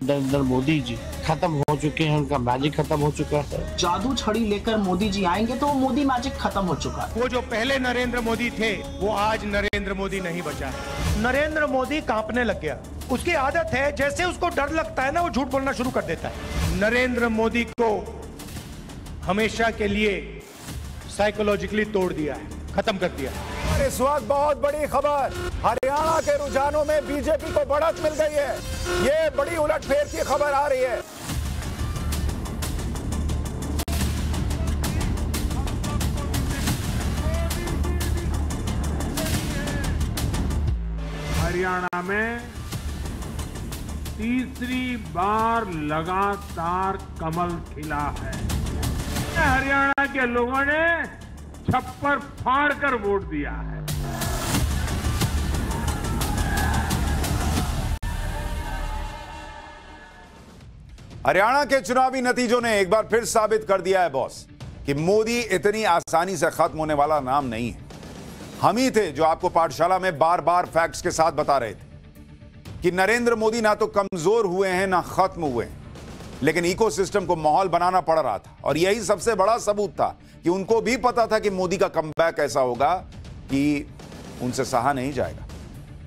नरेंद्र मोदी जी खत्म हो चुके हैं, उनका मैजिक खत्म हो चुका है। जादू छड़ी लेकर मोदी जी आएंगे तो मोदी मैजिक खत्म हो चुका है। वो जो पहले नरेंद्र मोदी थे वो आज नरेंद्र मोदी नहीं बचा है। नरेंद्र मोदी कांपने लग गया। उसकी आदत है जैसे उसको डर लगता है ना वो झूठ बोलना शुरू कर देता है। नरेंद्र मोदी को हमेशा के लिए साइकोलॉजिकली तोड़ दिया है, खत्म कर दिया। और इस वक्त बहुत बड़ी खबर, हरियाणा के रुझानों में बीजेपी को बढ़त मिल गई है। ये बड़ी उलटफेर की खबर आ रही है। हरियाणा में तीसरी बार लगातार कमल खिला है। हरियाणा के लोगों ने छप्पर फाड़कर वोट दिया है। हरियाणा के चुनावी नतीजों ने एक बार फिर साबित कर दिया है बॉस कि मोदी इतनी आसानी से खत्म होने वाला नाम नहीं है। हम ही थे जो आपको पाठशाला में बार बार फैक्ट्स के साथ बता रहे थे कि नरेंद्र मोदी ना तो कमजोर हुए हैं ना खत्म हुए हैं, लेकिन इकोसिस्टम को माहौल बनाना पड़ रहा था। और यही सबसे बड़ा सबूत था कि उनको भी पता था कि मोदी का कमबैक ऐसा होगा कि उनसे सहा नहीं जाएगा।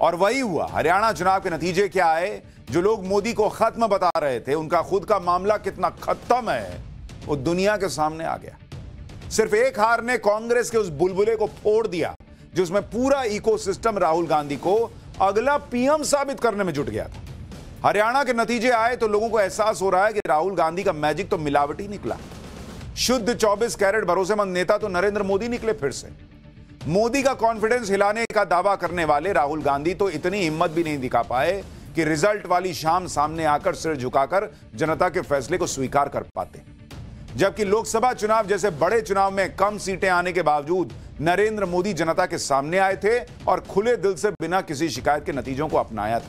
और वही हुआ। हरियाणा चुनाव के नतीजे क्या आए? जो लोग मोदी को खत्म बता रहे थे, उनका खुद का मामला कितना खत्म है वो दुनिया के सामने आ गया। सिर्फ एक हार ने कांग्रेस के उस बुलबुले को फोड़ दिया जिसमें पूरा इकोसिस्टम राहुल गांधी को अगला पीएम साबित करने में जुट गया था। हरियाणा के नतीजे आए तो लोगों को एहसास हो रहा है कि राहुल गांधी का मैजिक तो मिलावटी निकला। शुद्ध 24 कैरेट भरोसेमंद नेता तो नरेंद्र मोदी निकले फिर से। मोदी का कॉन्फिडेंस हिलाने का दावा करने वाले राहुल गांधी तो इतनी हिम्मत भी नहीं दिखा पाए कि रिजल्ट वाली शाम सामने आकर सिर झुकाकर जनता के फैसले को स्वीकार कर पाते। जबकि लोकसभा चुनाव जैसे बड़े चुनाव में कम सीटें आने के बावजूद नरेंद्र मोदी जनता के सामने आए थे और खुले दिल से बिना किसी शिकायत के नतीजों को अपनाया था।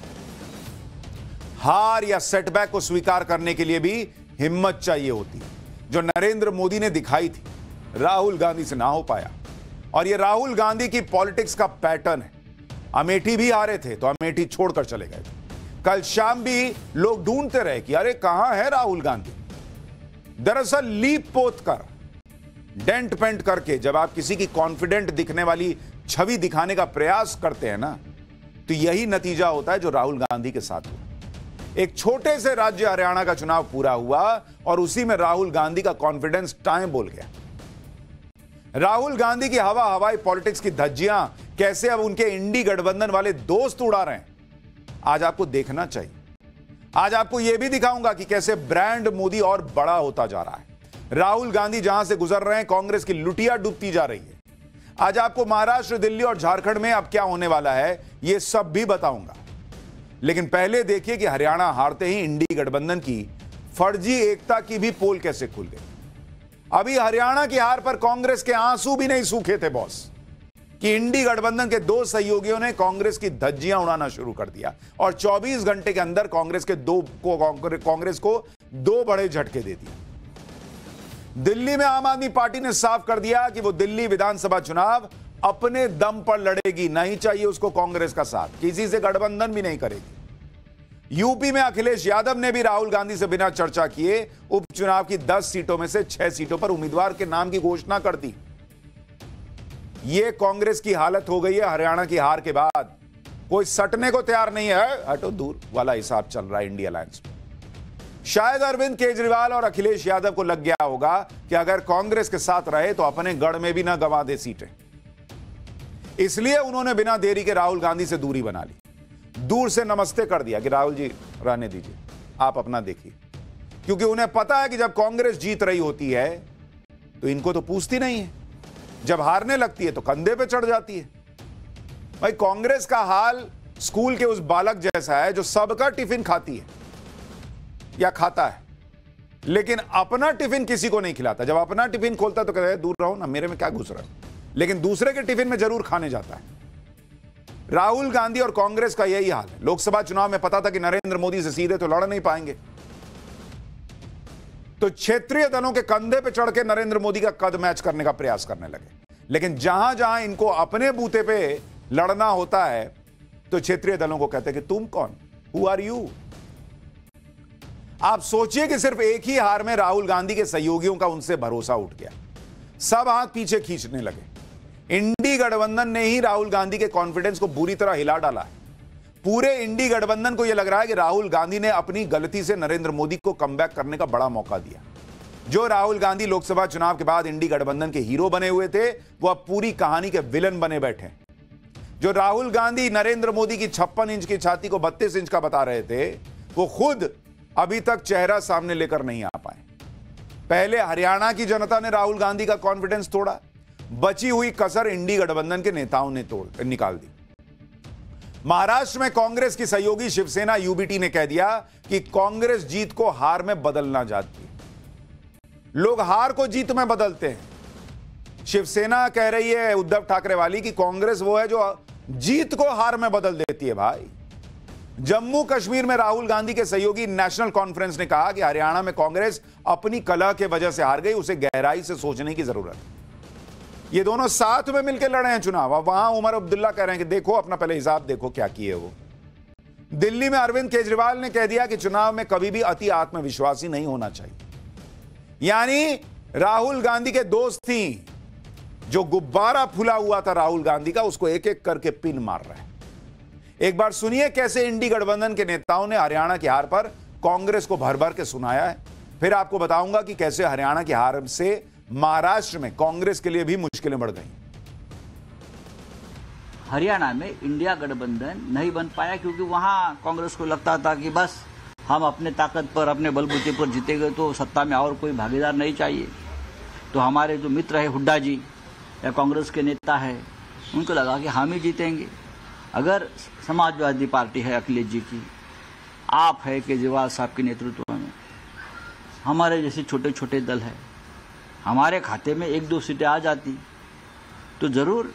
हार या सेटबैक को स्वीकार करने के लिए भी हिम्मत चाहिए होती है, जो नरेंद्र मोदी ने दिखाई थी, राहुल गांधी से ना हो पाया। और ये राहुल गांधी की पॉलिटिक्स का पैटर्न है। अमेठी भी हारे थे तो अमेठी छोड़कर चले गए थे। कल शाम भी लोग ढूंढते रहे कि अरे कहां है राहुल गांधी। दरअसल लीप पोत कर, डेंट पेंट करके जब आप किसी की कॉन्फिडेंट दिखने वाली छवि दिखाने का प्रयास करते हैं ना, तो यही नतीजा होता है जो राहुल गांधी के साथ हुआ। एक छोटे से राज्य हरियाणा का चुनाव पूरा हुआ और उसी में राहुल गांधी का कॉन्फिडेंस टाइम बोल गया। राहुल गांधी की हवाई पॉलिटिक्स की धज्जियां कैसे अब उनके इंडी गठबंधन वाले दोस्त उड़ा रहे हैं, आज आपको देखना चाहिए। आज आपको यह भी दिखाऊंगा कि कैसे ब्रांड मोदी और बड़ा होता जा रहा है। राहुल गांधी जहां से गुजर रहे हैं, कांग्रेस की लुटिया डूबती जा रही है। आज आपको महाराष्ट्र, दिल्ली और झारखंड में अब क्या होने वाला है यह सब भी बताऊंगा। लेकिन पहले देखिए कि हरियाणा हारते ही इंडी गठबंधन की फर्जी एकता की भी पोल कैसे खुल गई। अभी हरियाणा की हार पर कांग्रेस के आंसू भी नहीं सूखे थे बॉस, कि इंडी गठबंधन के दो सहयोगियों ने कांग्रेस की धज्जियां उड़ाना शुरू कर दिया और 24 घंटे के अंदर कांग्रेस को दो बड़े झटके दे दिए। दिल्ली में आम आदमी पार्टी ने साफ कर दिया कि वो दिल्ली विधानसभा चुनाव अपने दम पर लड़ेगी, नहीं चाहिए उसको कांग्रेस का साथ, किसी से गठबंधन भी नहीं करेगी। यूपी में अखिलेश यादव ने भी राहुल गांधी से बिना चर्चा किए उपचुनाव की 10 सीटों में से 6 सीटों पर उम्मीदवार के नाम की घोषणा कर दी। यह कांग्रेस की हालत हो गई है हरियाणा की हार के बाद। कोई सटने को तैयार नहीं है, हटो दूर वाला हिसाब चल रहा है इंडिया अलायंस में। शायद अरविंद केजरीवाल और अखिलेश यादव को लग गया होगा कि अगर कांग्रेस के साथ रहे तो अपने गढ़ में भी ना गंवा दे सीटें, इसलिए उन्होंने बिना देरी के राहुल गांधी से दूरी बना ली। दूर से नमस्ते कर दिया कि राहुल जी रहने दीजिए, आप अपना देखिए। क्योंकि उन्हें पता है कि जब कांग्रेस जीत रही होती है तो इनको तो पूछती नहीं है, जब हारने लगती है तो कंधे पे चढ़ जाती है। भाई कांग्रेस का हाल स्कूल के उस बालक जैसा है जो सबका टिफिन खाती है या खाता है, लेकिन अपना टिफिन किसी को नहीं खिलाता। जब अपना टिफिन खोलता है तो कहता है दूर रहो ना, मेरे में क्या घुस रहा है, लेकिन दूसरे के टिफिन में जरूर खाने जाता है। राहुल गांधी और कांग्रेस का यही हाल है। लोकसभा चुनाव में पता था कि नरेंद्र मोदी से सीधे तो लड़ नहीं पाएंगे, तो क्षेत्रीय दलों के कंधे पे चढ़ के नरेंद्र मोदी का कद मैच करने का प्रयास करने लगे। लेकिन जहां जहां इनको अपने बूते पे लड़ना होता है तो क्षेत्रीय दलों को कहते हैं कि तुम कौन, हु आर यू। आप सोचिए कि सिर्फ एक ही हार में राहुल गांधी के सहयोगियों का उनसे भरोसा उठ गया। सब हाथ पीछे खींचने लगे। इंडी गठबंधन ने ही राहुल गांधी के कॉन्फिडेंस को बुरी तरह हिला डाला है। पूरे इंडी गठबंधन को यह लग रहा है कि राहुल गांधी ने अपनी गलती से नरेंद्र मोदी को कमबैक करने का बड़ा मौका दिया। जो राहुल गांधी लोकसभा चुनाव के बाद इंडी गठबंधन के हीरो बने हुए थे, वो अब पूरी कहानी के विलन बने बैठे। जो राहुल गांधी नरेंद्र मोदी की 56 इंच की छाती को 32 इंच का बता रहे थे, वो खुद अभी तक चेहरा सामने लेकर नहीं आ पाए। पहले हरियाणा की जनता ने राहुल गांधी का कॉन्फिडेंस तोड़ा, बची हुई कसर इंडी गठबंधन के नेताओं ने निकाल दी। महाराष्ट्र में कांग्रेस की सहयोगी शिवसेना यूबीटी ने कह दिया कि कांग्रेस जीत को हार में बदलना चाहती है। लोग हार को जीत में बदलते हैं। शिवसेना कह रही है उद्धव ठाकरे वाली कि कांग्रेस वो है जो जीत को हार में बदल देती है। भाई, जम्मू कश्मीर में राहुल गांधी के सहयोगी नेशनल कॉन्फ्रेंस ने कहा कि हरियाणा में कांग्रेस अपनी कलह के वजह से हार गई, उसे गहराई से सोचने की जरूरत है। ये दोनों साथ में मिलकर लड़े हैं चुनाव। अब वहां उमर अब्दुल्ला कह रहे हैं कि देखो अपना पहले हिसाब देखो क्या किए वो। दिल्ली में अरविंद केजरीवाल ने कह दिया कि चुनाव में कभी भी अति आत्मविश्वासी नहीं होना चाहिए। यानी राहुल गांधी के दोस्त थी, जो गुब्बारा फूला हुआ था राहुल गांधी का, उसको एक एक करके पिन मार रहा है। एक बार सुनिए कैसे इंडी गठबंधन के नेताओं ने हरियाणा की हार पर कांग्रेस को भर भर के सुनाया है। फिर आपको बताऊंगा कि कैसे हरियाणा की हार से महाराष्ट्र में कांग्रेस के लिए भी मुश्किलें बढ़ गई। हरियाणा में इंडिया गठबंधन नहीं बन पाया क्योंकि वहां कांग्रेस को लगता था कि बस हम अपने ताकत पर, अपने बलबूते पर जीतेंगे तो सत्ता में और कोई भागीदार नहीं चाहिए। तो हमारे जो मित्र है हुड्डा जी या कांग्रेस के नेता है, उनको लगा कि हम ही जीतेंगे। अगर समाजवादी पार्टी है अखिलेश जी की, आप है केजरीवाल साहब के नेतृत्व में, हमारे जैसे छोटे छोटे दल है, हमारे खाते में 1-2 सीटें आ जाती तो जरूर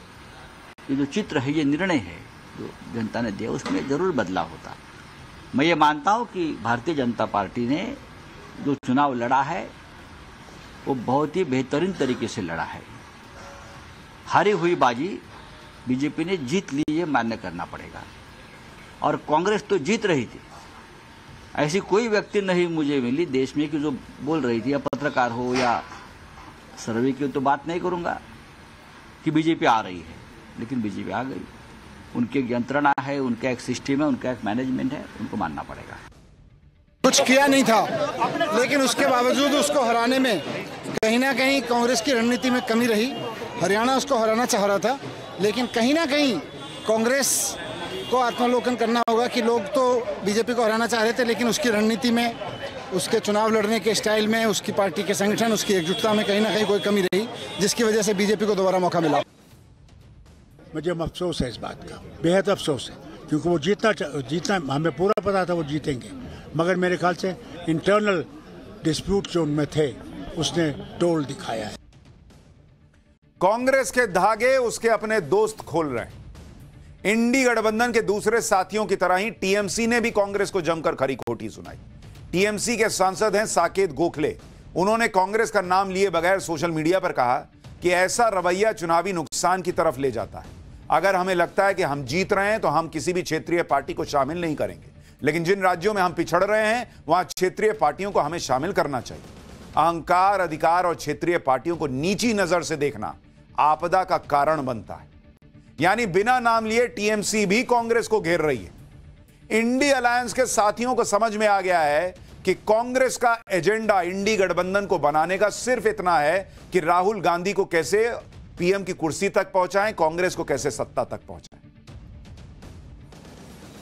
ये जो चित्र है, ये निर्णय है जो जनता ने दिया, उसमें जरूर बदलाव होता। मैं ये मानता हूं कि भारतीय जनता पार्टी ने जो चुनाव लड़ा है वो बहुत ही बेहतरीन तरीके से लड़ा है। हारी हुई बाजी बीजेपी ने जीत ली, ये मान्य करना पड़ेगा। और कांग्रेस तो जीत रही थी। ऐसी कोई व्यक्ति नहीं मुझे मिली देश में कि जो बोल रही थी, या पत्रकार हो या सर्वे की तो बात नहीं करूंगा, कि बीजेपी आ रही है, लेकिन बीजेपी आ गई। उनके यंत्रणा है, उनका एक सिस्टम है, उनका एक मैनेजमेंट है, उनको मानना पड़ेगा। कुछ किया नहीं था, लेकिन उसके बावजूद उसको हराने में कहीं ना कहीं कांग्रेस की रणनीति में कमी रही। हरियाणा उसको हराना चाह रहा था, लेकिन कहीं ना कहीं कांग्रेस को आत्मावलोकन करना होगा कि लोग तो बीजेपी को हराना चाह रहे थे, लेकिन उसकी रणनीति में, उसके चुनाव लड़ने के स्टाइल में, उसकी पार्टी के संगठन, उसकी एकजुटता में कहीं ना कहीं कोई कमी रही, जिसकी वजह से बीजेपी को दोबारा मौका मिला। मुझे अफसोस है इस बात का, बेहद अफसोस है, क्योंकि वो जीतना हमें पूरा पता था वो जीतेंगे, मगर मेरे ख्याल से इंटरनल डिस्प्यूट जो उनमें थे उसने टोल दिखाया है। कांग्रेस के धागे उसके अपने दोस्त खोल रहे हैं। इंडी गठबंधन के दूसरे साथियों की तरह ही टीएमसी ने भी कांग्रेस को जमकर खरी खोटी सुनाई। टीएमसी के सांसद हैं साकेत गोखले। उन्होंने कांग्रेस का नाम लिए बगैर सोशल मीडिया पर कहा कि ऐसा रवैया चुनावी नुकसान की तरफ ले जाता है। अगर हमें लगता है कि हम जीत रहे हैं तो हम किसी भी क्षेत्रीय पार्टी को शामिल नहीं करेंगे, लेकिन जिन राज्यों में हम पिछड़ रहे हैं वहां क्षेत्रीय पार्टियों को हमें शामिल करना चाहिए। अहंकार, अधिकार और क्षेत्रीय पार्टियों को नीची नजर से देखना आपदा का कारण बनता है। यानी बिना नाम लिए टीएमसी भी कांग्रेस को घेर रही है। इंडी अलायंस के साथियों को समझ में आ गया है कि कांग्रेस का एजेंडा इंडी गठबंधन को बनाने का सिर्फ इतना है कि राहुल गांधी को कैसे पीएम की कुर्सी तक पहुंचाएं, कांग्रेस को कैसे सत्ता तक पहुंचाएं।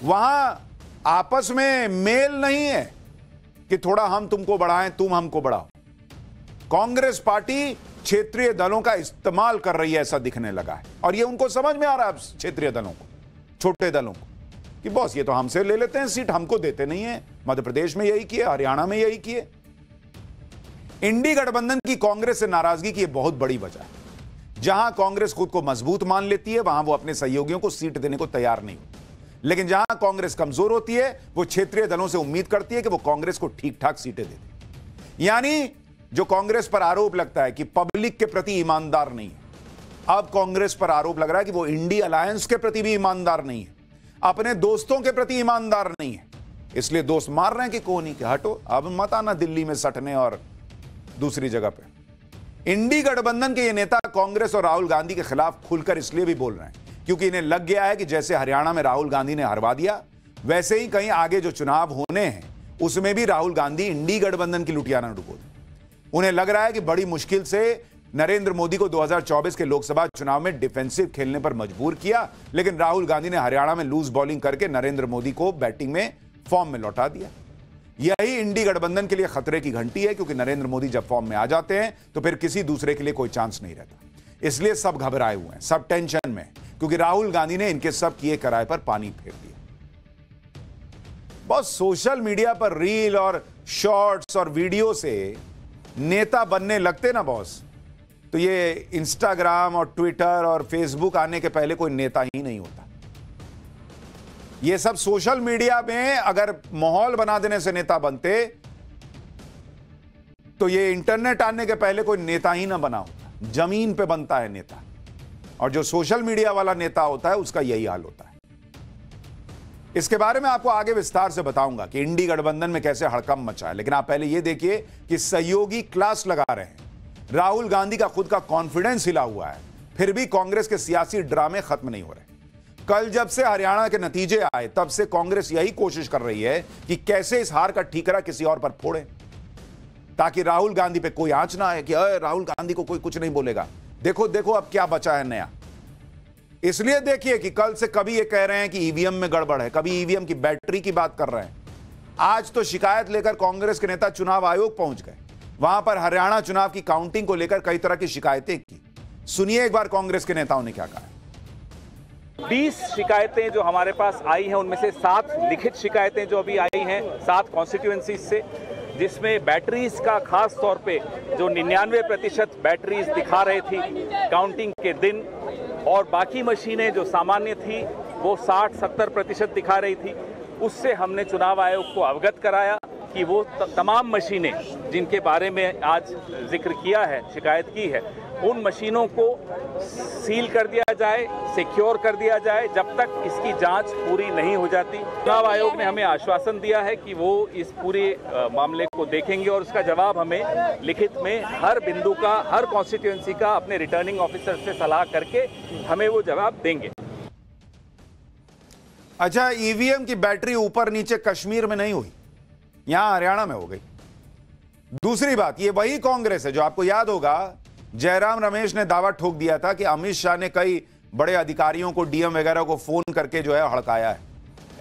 वहां आपस में मेल नहीं है कि थोड़ा हम तुमको बढ़ाएं, तुम हमको बढ़ाओ। कांग्रेस पार्टी क्षेत्रीय दलों का इस्तेमाल कर रही है, ऐसा दिखने लगा है। और ये उनको समझ में आ रहा है क्षेत्रीय दलों को, छोटे दलों को, कि बॉस ये तो हमसे ले लेते हैं सीट, हमको देते नहीं है। मध्य प्रदेश में यही किए, हरियाणा में यही किए। इंडी गठबंधन की कांग्रेस से नाराजगी की बहुत बड़ी वजह है। जहां कांग्रेस खुद को मजबूत मान लेती है वहां वो अपने सहयोगियों को सीट देने को तैयार नहीं होती, लेकिन जहां कांग्रेस कमजोर होती है वो क्षेत्रीय दलों से उम्मीद करती है कि वो कांग्रेस को ठीक ठाक सीटें देती। यानी जो कांग्रेस पर आरोप लगता है कि पब्लिक के प्रति ईमानदार नहीं है, अब कांग्रेस पर आरोप लग रहा है कि वो इंडी अलायंस के प्रति भी ईमानदार नहीं है, अपने दोस्तों के प्रति ईमानदार नहीं है। इसलिए दोस्त मार रहे हैं कि कोहनी के हटो, अब मत आना दिल्ली में सटने और दूसरी जगह पे। इंडी गठबंधन के ये नेता कांग्रेस और राहुल गांधी के खिलाफ खुलकर इसलिए भी बोल रहे हैं क्योंकि इन्हें लग गया है कि जैसे हरियाणा में राहुल गांधी ने हरवा दिया, वैसे ही कहीं आगे जो चुनाव होने हैं उसमें भी राहुल गांधी इंडी गठबंधन की लुटिया न डुबो दें। उन्हें लग रहा है कि बड़ी मुश्किल से नरेंद्र मोदी को 2024 के लोकसभा चुनाव में डिफेंसिव खेलने पर मजबूर किया, लेकिन राहुल गांधी ने हरियाणा में लूज बॉलिंग करके नरेंद्र मोदी को बैटिंग में फॉर्म में लौटा दिया। यही इंडी गठबंधन के लिए खतरे की घंटी है क्योंकि नरेंद्र मोदी जब फॉर्म में आ जाते हैं तो फिर किसी दूसरे के लिए कोई चांस नहीं रहता। इसलिए सब घबराए हुए हैं, सब टेंशन में, क्योंकि राहुल गांधी ने इनके सब किए कराए पर पानी फेर दिया। बहुत सोशल मीडिया पर रील और शॉर्ट्स और वीडियो से नेता बनने लगते ना बॉस, तो ये इंस्टाग्राम और ट्विटर और फेसबुक आने के पहले कोई नेता ही नहीं होता। ये सब सोशल मीडिया में अगर माहौल बना देने से नेता बनते तो ये इंटरनेट आने के पहले कोई नेता ही ना बना होता। जमीन पे बनता है नेता, और जो सोशल मीडिया वाला नेता होता है उसका यही हाल होता है। इसके बारे में आपको आगे विस्तार से बताऊंगा कि इंडी गठबंधन में कैसे हड़कंप मचा है, लेकिन आप पहले यह देखिए कि सहयोगी क्लास लगा रहे हैं। राहुल गांधी का खुद का कॉन्फिडेंस हिला हुआ है, फिर भी कांग्रेस के सियासी ड्रामे खत्म नहीं हो रहे। कल जब से हरियाणा के नतीजे आए तब से कांग्रेस यही कोशिश कर रही है कि कैसे इस हार का ठीकरा किसी और पर फोड़े, ताकि राहुल गांधी पे कोई आंच ना आए कि राहुल गांधी को कोई कुछ नहीं बोलेगा। देखो देखो अब क्या बचा है नया। इसलिए देखिए कि कल से कभी ये कह रहे हैं कि ईवीएम में गड़बड़ है, कभी ईवीएम की बैटरी की बात कर रहे हैं। आज तो शिकायत लेकर कांग्रेस के नेता चुनाव आयोग पहुंच गए, वहां पर हरियाणा चुनाव की काउंटिंग को लेकर कई तरह की शिकायतें की। सुनिए एक बार कांग्रेस के नेताओं ने क्या कहा। 20 शिकायतें जो हमारे पास आई हैं उनमें से 7 लिखित शिकायतें जो अभी आई हैं 7 कॉन्स्टिट्यूएंसीज से, जिसमें बैटरीज का खास तौर पे जो 99% बैटरीज दिखा रही थी काउंटिंग के दिन, और बाकी मशीनें जो सामान्य थी वो 60-70% दिखा रही थी। उससे हमने चुनाव आयोग को अवगत कराया कि वो तमाम मशीनें जिनके बारे में आज जिक्र किया है, शिकायत की है, उन मशीनों को सील कर दिया जाए, सिक्योर कर दिया जाए जब तक इसकी जांच पूरी नहीं हो जाती। चुनाव आयोग ने हमें आश्वासन दिया है कि वो इस पूरे मामले को देखेंगे और उसका जवाब हमें लिखित में हर बिंदु का, हर कॉन्स्टिट्यूएंसी का अपने रिटर्निंग ऑफिसर से सलाह करके हमें वो जवाब देंगे। अच्छा, ईवीएम की बैटरी ऊपर नीचे कश्मीर में नहीं हुई, यहां हरियाणा में हो गई। दूसरी बात, ये वही कांग्रेस है जो आपको याद होगा जयराम रमेश ने दावा ठोक दिया था कि अमित शाह ने कई बड़े अधिकारियों को, डीएम वगैरह को फोन करके जो है हड़काया है।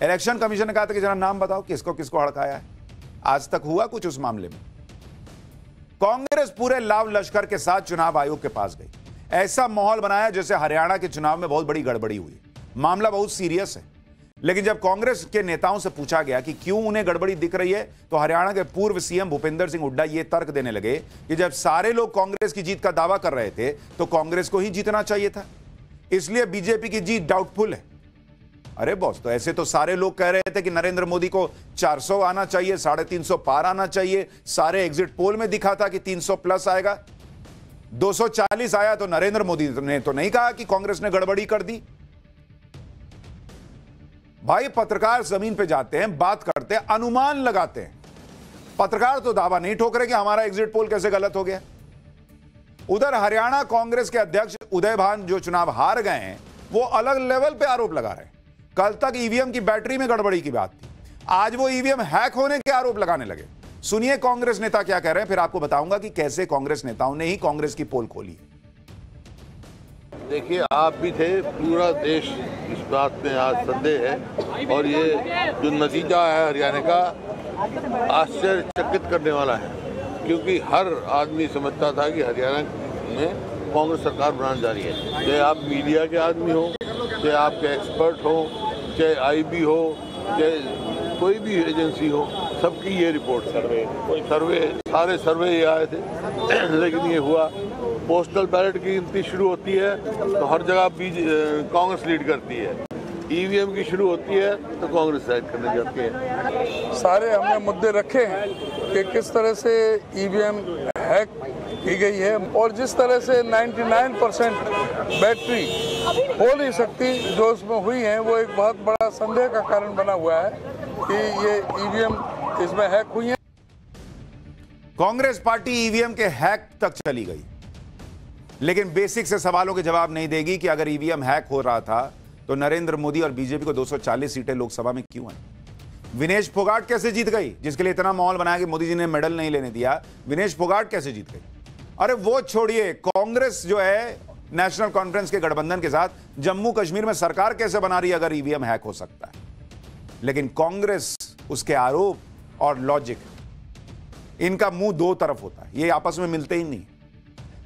इलेक्शन कमीशन ने कहा था कि जरा नाम बताओ किसको किसको हड़काया है। आज तक हुआ कुछ उस मामले में? कांग्रेस पूरे लाव लश्कर के साथ चुनाव आयोग के पास गई, ऐसा माहौल बनाया जैसे हरियाणा के चुनाव में बहुत बड़ी गड़बड़ी हुई। मामला बहुत सीरियस है, लेकिन जब कांग्रेस के नेताओं से पूछा गया कि क्यों उन्हें गड़बड़ी दिख रही है, तो हरियाणा के पूर्व सीएम भूपेंद्र सिंह हुड्डा ये तर्क देने लगे कि जब सारे लोग कांग्रेस की जीत का दावा कर रहे थे तो कांग्रेस को ही जीतना चाहिए था, इसलिए बीजेपी की जीत डाउटफुल है। अरे बॉस, तो ऐसे तो सारे लोग कह रहे थे कि नरेंद्र मोदी को 400 आना चाहिए, 350 पार आना चाहिए। सारे एग्जिट पोल में दिखा था कि 300 प्लस आएगा। 240 आया तो नरेंद्र मोदी ने तो नहीं कहा कि कांग्रेस ने गड़बड़ी कर दी। भाई, पत्रकार जमीन पे जाते हैं, बात करते हैं, अनुमान लगाते हैं। पत्रकार तो दावा नहीं ठोक रहे कि हमारा एग्जिट पोल कैसे गलत हो गया। उधर हरियाणा कांग्रेस के अध्यक्ष उदय भान जो चुनाव हार गए हैं, वो अलग लेवल पे आरोप लगा रहे हैं। कल तक ईवीएम की बैटरी में गड़बड़ी की बात थी, आज वो ईवीएम हैक होने के आरोप लगाने लगे। सुनिए कांग्रेस नेता क्या कह रहे हैं, फिर आपको बताऊंगा कि कैसे कांग्रेस नेताओं ने ही कांग्रेस की पोल खोली है। देखिए, आप भी थे, पूरा देश इस बात में आज संदेह है, और ये जो नतीजा है हरियाणा का आश्चर्यचकित करने वाला है, क्योंकि हर आदमी समझता था कि हरियाणा में कांग्रेस सरकार बनाने जा रही है। चाहे आप मीडिया के आदमी हो, चाहे आपके एक्सपर्ट हो, चाहे आईबी हो, चाहे कोई भी एजेंसी हो, सबकी ये रिपोर्ट, सारे सर्वे ये आए थे। लेकिन ये हुआ, पोस्टल बैलेट की गिनती शुरू होती है तो हर जगह कांग्रेस लीड करती है, ईवीएम की शुरू होती है तो कांग्रेस साइड करने जाती है। सारे हमने मुद्दे रखे हैं कि किस तरह से ईवीएम हैक की गई है, और जिस तरह से 99% बैटरी हो नहीं सकती जो उसमें हुई है, वो एक बहुत बड़ा संदेह का कारण बना हुआ है। कि ये ईवीएम इसमें हैक हुई है। कांग्रेस पार्टी ईवीएम के हैक तक चली गई, लेकिन बेसिक से सवालों के जवाब नहीं देगी कि अगर ईवीएम हैक हो रहा था तो नरेंद्र मोदी और बीजेपी को 240 सीटें लोकसभा में क्यों आई? विनेश फोगाट कैसे जीत गई, जिसके लिए इतना माहौल बनाया कि मोदी जी ने मेडल नहीं लेने दिया? विनेश फोगाट कैसे जीत गई? अरे वो छोड़िए, कांग्रेस जो है नेशनल कॉन्फ्रेंस के गठबंधन के साथ जम्मू कश्मीर में सरकार कैसे बना रही है अगर ईवीएम हैक हो सकता है? लेकिन कांग्रेस, उसके आरोप और लॉजिक, इनका मुंह दो तरफ होता है, ये आपस में मिलते ही नहीं।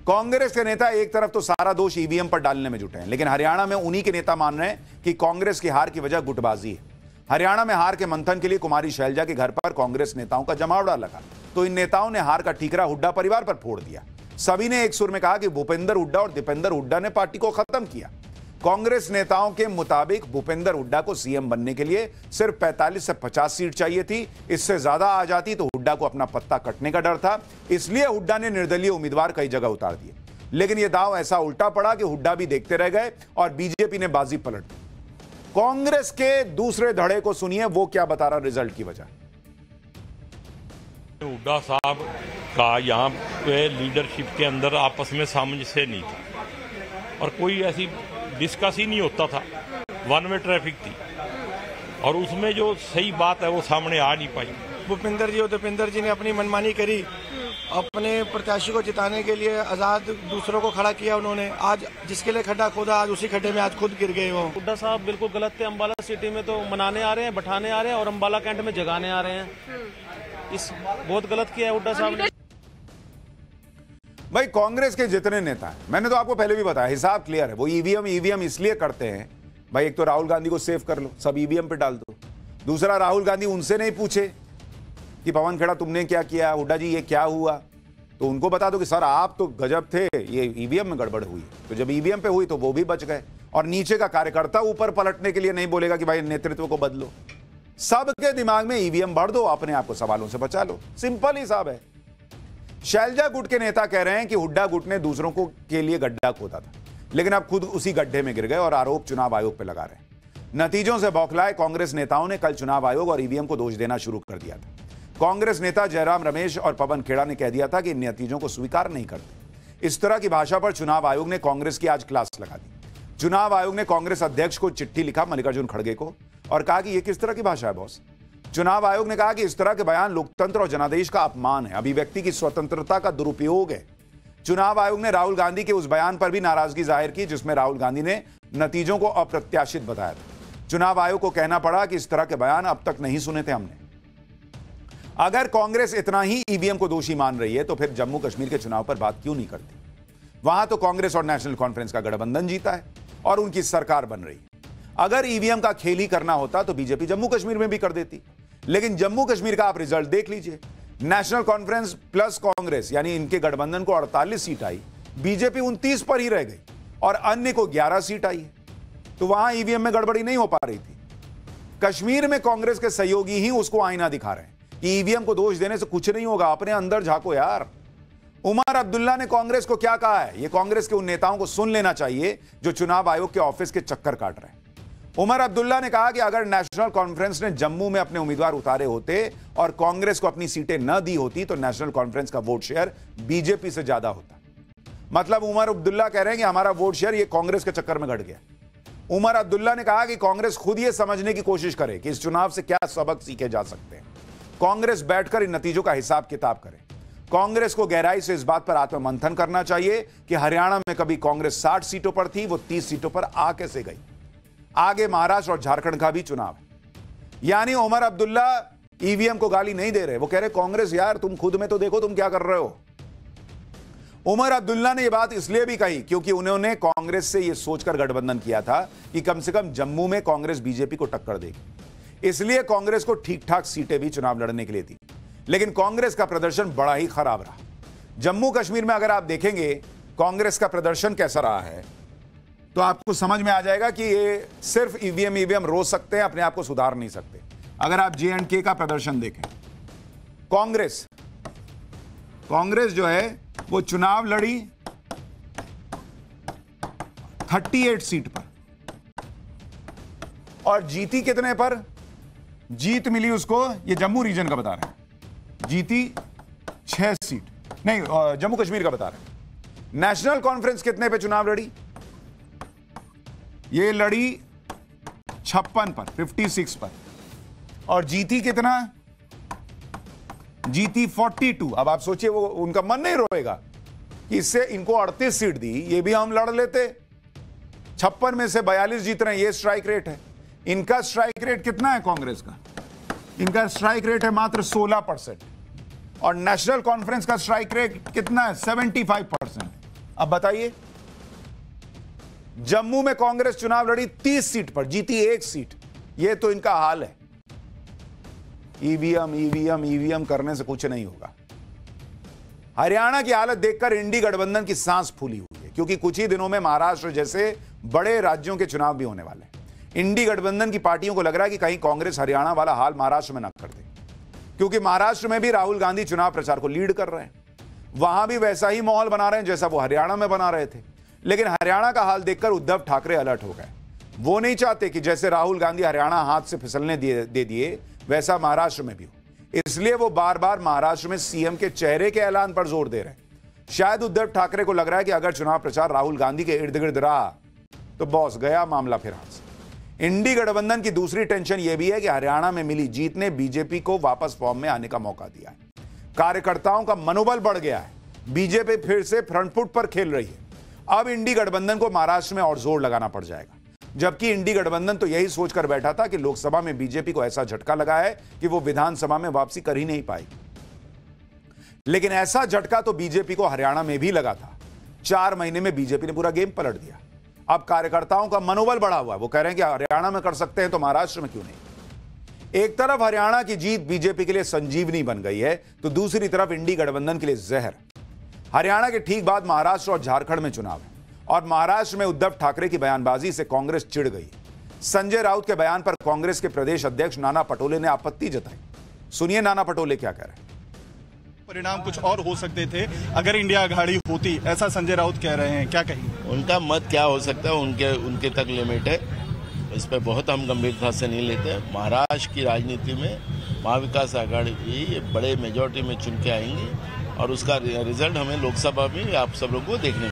कांग्रेस के नेता एक तरफ तो सारा दोष ईवीएम पर डालने में जुटे हैं, लेकिन हरियाणा में उन्हीं के नेता मान रहे हैं कि कांग्रेस की हार की वजह गुटबाजी है। हरियाणा में हार के मंथन के लिए कुमारी शैलजा के घर पर कांग्रेस नेताओं का जमावड़ा लगा, तो इन नेताओं ने हार का ठीकरा हुड्डा परिवार पर फोड़ दिया। सभी ने एक सुर में कहा कि भूपेंद्र हुड्डा और दीपेंद्र हुड्डा ने पार्टी को खत्म किया। कांग्रेस नेताओं के मुताबिक भूपेंद्र हुड्डा को सीएम बनने के लिए सिर्फ 45 से 50 सीट चाहिए थी, इससे ज्यादा आ जाती तो हुड्डा को अपना पत्ता कटने का डर था, इसलिए हुड्डा ने निर्दलीय उम्मीदवार कई जगह उतार दिए। लेकिन यह दांव ऐसा उल्टा पड़ा कि हुड्डा भी देखते रह गए और बीजेपी ने बाजी पलट दी। कांग्रेस के दूसरे धड़े को सुनिए, वो क्या बता रहा रिजल्ट की वजह। हुड्डा साहब का यहाँ पे लीडरशिप के अंदर आपस में सामंजस्य नहीं था और कोई ऐसी डिस्कस ही नहीं होता था, वन वे ट्रैफिक थी और उसमें जो सही बात है वो सामने आ नहीं पाई। भूपेंद्र जी और दीपेंद्र जी ने अपनी मनमानी करी, अपने प्रत्याशी को जिताने के लिए आज़ाद दूसरों को खड़ा किया उन्होंने। आज जिसके लिए खड्डा खोदा, आज उसी खड्डे में आज खुद गिर गए। वो हुड्डा साहब बिल्कुल गलत थे। अम्बाला सिटी में तो मनाने आ रहे हैं, बैठाने आ रहे हैं और अम्बाला कैंट में जगाने आ रहे हैं। इस बहुत गलत किया है हुड्डा साहब ने। भाई कांग्रेस के जितने नेता हैं, मैंने तो आपको पहले भी बताया, हिसाब क्लियर है। वो ईवीएम इसलिए करते हैं भाई, एक तो राहुल गांधी को सेव कर लो, सब ईवीएम पे डाल दो। दूसरा, राहुल गांधी उनसे नहीं पूछे कि पवन खेड़ा तुमने क्या किया, हुड्डा जी ये क्या हुआ, तो उनको बता दो कि सर आप तो गजब थे, ये ईवीएम में गड़बड़ हुई। तो जब ईवीएम पे हुई तो वो भी बच गए, और नीचे का कार्यकर्ता ऊपर पलटने के लिए नहीं बोलेगा कि भाई नेतृत्व को बदलो। सबके दिमाग में ईवीएम भर दो, अपने आप को सवालों से बचा लो, सिंपल हिसाब है। शैलजा गुट के नेता कह रहे हैं कि हुड्डा गुट ने दूसरों को के लिए गड्ढा खोदा था, लेकिन अब खुद उसी गड्ढे में गिर गए और आरोप चुनाव आयोग पे लगा रहे हैं। नतीजों से बौखलाए कांग्रेस नेताओं ने कल चुनाव आयोग और ईवीएम को दोष देना शुरू कर दिया था। कांग्रेस नेता जयराम रमेश और पवन खेड़ा ने कह दिया था कि इन नतीजों को स्वीकार नहीं करते। इस तरह की भाषा पर चुनाव आयोग ने कांग्रेस की आज क्लास लगा दी। चुनाव आयोग ने कांग्रेस अध्यक्ष को चिट्ठी लिखा, मल्लिकार्जुन खड़गे को, और कहा कि यह किस तरह की भाषा है बॉस। चुनाव आयोग ने कहा कि इस तरह के बयान लोकतंत्र और जनादेश का अपमान है, अभिव्यक्ति की स्वतंत्रता का दुरुपयोग है। चुनाव आयोग ने राहुल गांधी के उस बयान पर भी नाराजगी जाहिर की जिसमें राहुल गांधी ने नतीजों को अप्रत्याशित बताया था। चुनाव आयोग को कहना पड़ा कि इस तरह के बयान अब तक नहीं सुने थे हमने। अगर कांग्रेस इतना ही ईवीएम को दोषी मान रही है तो फिर जम्मू कश्मीर के चुनाव पर बात क्यों नहीं करती? वहां तो कांग्रेस और नेशनल कॉन्फ्रेंस का गठबंधन जीता है और उनकी सरकार बन रही है। अगर ईवीएम का खेल ही करना होता तो बीजेपी जम्मू कश्मीर में भी कर देती, लेकिन जम्मू कश्मीर का आप रिजल्ट देख लीजिए। नेशनल कॉन्फ्रेंस प्लस कांग्रेस यानी इनके गठबंधन को 48 सीट आई, बीजेपी 29 पर ही रह गई और अन्य को 11 सीट आई। तो वहां ईवीएम में गड़बड़ी नहीं हो पा रही थी। कश्मीर में कांग्रेस के सहयोगी ही उसको आईना दिखा रहे हैं कि ईवीएम को दोष देने से कुछ नहीं होगा, अपने अंदर झांको यार। उमर अब्दुल्ला ने कांग्रेस को क्या कहा है, यह कांग्रेस के उन नेताओं को सुन लेना चाहिए जो चुनाव आयोग के ऑफिस के चक्कर काट रहे हैं। उमर अब्दुल्ला ने कहा कि अगर नेशनल कॉन्फ्रेंस ने जम्मू में अपने उम्मीदवार उतारे होते और कांग्रेस को अपनी सीटें न दी होती तो नेशनल कॉन्फ्रेंस का वोट शेयर बीजेपी से ज्यादा होता। मतलब उमर अब्दुल्ला कह रहे हैं कि हमारा वोट शेयर ये कांग्रेस के चक्कर में घट गया। उमर अब्दुल्ला ने कहा कि कांग्रेस खुद ये समझने की कोशिश करे कि इस चुनाव से क्या सबक सीखे जा सकते हैं। कांग्रेस बैठकर इन नतीजों का हिसाब किताब करे। कांग्रेस को गहराई से इस बात पर आत्ममंथन करना चाहिए कि हरियाणा में कभी कांग्रेस 60 सीटों पर थी, वो 30 सीटों पर आ कैसे गई। आगे महाराष्ट्र और झारखंड का भी चुनाव है। यानी उमर अब्दुल्ला ईवीएम को गाली नहीं दे रहे, वो कह रहे कांग्रेस यार तुम खुद में तो देखो तुम क्या कर रहे हो। उमर अब्दुल्ला ने यह बात इसलिए भी कही क्योंकि उन्होंने कांग्रेस से यह सोचकर गठबंधन किया था कि कम से कम जम्मू में कांग्रेस बीजेपी को टक्कर देगी, इसलिए कांग्रेस को ठीक ठाक सीटें भी चुनाव लड़ने के लिए थी। लेकिन कांग्रेस का प्रदर्शन बड़ा ही खराब रहा। जम्मू कश्मीर में अगर आप देखेंगे कांग्रेस का प्रदर्शन कैसा रहा है तो आपको समझ में आ जाएगा कि ये सिर्फ ईवीएम रोज सकते हैं, अपने आप को सुधार नहीं सकते। अगर आप J&K का प्रदर्शन देखें, कांग्रेस जो है वो चुनाव लड़ी 38 सीट पर और जीती कितने पर? जीत मिली उसको, ये जम्मू रीजन का बता रहे हैं, जीती 6 सीट, नहीं जम्मू कश्मीर का बता रहे हैं। नेशनल कॉन्फ्रेंस कितने पे चुनाव लड़ी? ये लड़ी 56 पर, 56 पर, और जीती कितना? जीती 42। अब आप सोचिए, वो उनका मन नहीं रोएगा कि इससे इनको 38 सीट दी, ये भी हम लड़ लेते। 56 में से 42 जीत रहे हैं, ये स्ट्राइक रेट है। इनका स्ट्राइक रेट कितना है कांग्रेस का? इनका स्ट्राइक रेट है मात्र 16%, और नेशनल कॉन्फ्रेंस का स्ट्राइक रेट कितना है? 75%। अब बताइए, जम्मू में कांग्रेस चुनाव लड़ी 30 सीट पर, जीती 1 सीट। यह तो इनका हाल है। ईवीएम ईवीएम ईवीएम करने से कुछ नहीं होगा। हरियाणा की हालत देखकर इंडी गठबंधन की सांस फूली हुई है, क्योंकि कुछ ही दिनों में महाराष्ट्र जैसे बड़े राज्यों के चुनाव भी होने वाले हैं। इंडी गठबंधन की पार्टियों को लग रहा है कि कहीं कांग्रेस हरियाणा वाला हाल महाराष्ट्र में ना कर दे, क्योंकि महाराष्ट्र में भी राहुल गांधी चुनाव प्रचार को लीड कर रहे हैं, वहां भी वैसा ही माहौल बना रहे हैं जैसा वो हरियाणा में बना रहे थे। लेकिन हरियाणा का हाल देखकर उद्धव ठाकरे अलर्ट हो गए। वो नहीं चाहते कि जैसे राहुल गांधी हरियाणा हाथ से फिसलने दे दिए वैसा महाराष्ट्र में भी हो, इसलिए वो बार बार महाराष्ट्र में सीएम के चेहरे के ऐलान पर जोर दे रहे हैं। शायद उद्धव ठाकरे को लग रहा है कि अगर चुनाव प्रचार राहुल गांधी के इर्द गिर्द रहा तो बॉस गया मामला फिर हाथ से। इंडी गठबंधन की दूसरी टेंशन यह भी है कि हरियाणा में मिली जीत ने बीजेपी को वापस फॉर्म में आने का मौका दिया है। कार्यकर्ताओं का मनोबल बढ़ गया है, बीजेपी फिर से फ्रंट फुट पर खेल रही है। अब इंडी गठबंधन को महाराष्ट्र में और जोर लगाना पड़ जाएगा, जबकि इंडी गठबंधन तो यही सोचकर बैठा था कि लोकसभा में बीजेपी को ऐसा झटका लगा है कि वो विधानसभा में वापसी कर ही नहीं पाएगी। लेकिन ऐसा झटका तो बीजेपी को हरियाणा में भी लगा था। 4 महीने में बीजेपी ने पूरा गेम पलट दिया। अब कार्यकर्ताओं का मनोबल बढ़ा हुआ है, वो कह रहे हैं कि हरियाणा में कर सकते हैं तो महाराष्ट्र में क्यों नहीं। एक तरफ हरियाणा की जीत बीजेपी के लिए संजीवनी बन गई है, तो दूसरी तरफ इंडी गठबंधन के लिए जहर। हरियाणा के ठीक बाद महाराष्ट्र और झारखंड में चुनाव है, और महाराष्ट्र में उद्धव ठाकरे की बयानबाजी से कांग्रेस चिढ़ गई। संजय राउत के बयान पर कांग्रेस के प्रदेश अध्यक्ष नाना पटोले ने आपत्ति जताई। सुनिए नाना पटोले क्या कह रहे हैं। परिणाम कुछ और हो सकते थे अगर इंडिया आघाड़ी होती, ऐसा संजय राउत कह रहे हैं, क्या कहेंगे? उनका मत क्या हो सकता है, उनके तक लिमिट है, इस पर बहुत हम गंभीरता से नहीं लेते। महाराष्ट्र की राजनीति में महाविकास आघाड़ी ये बड़े मेजोरिटी में चुन के आएंगी, और उसका रिजल्ट हमें लोकसभा में आप सब लोगों को देखने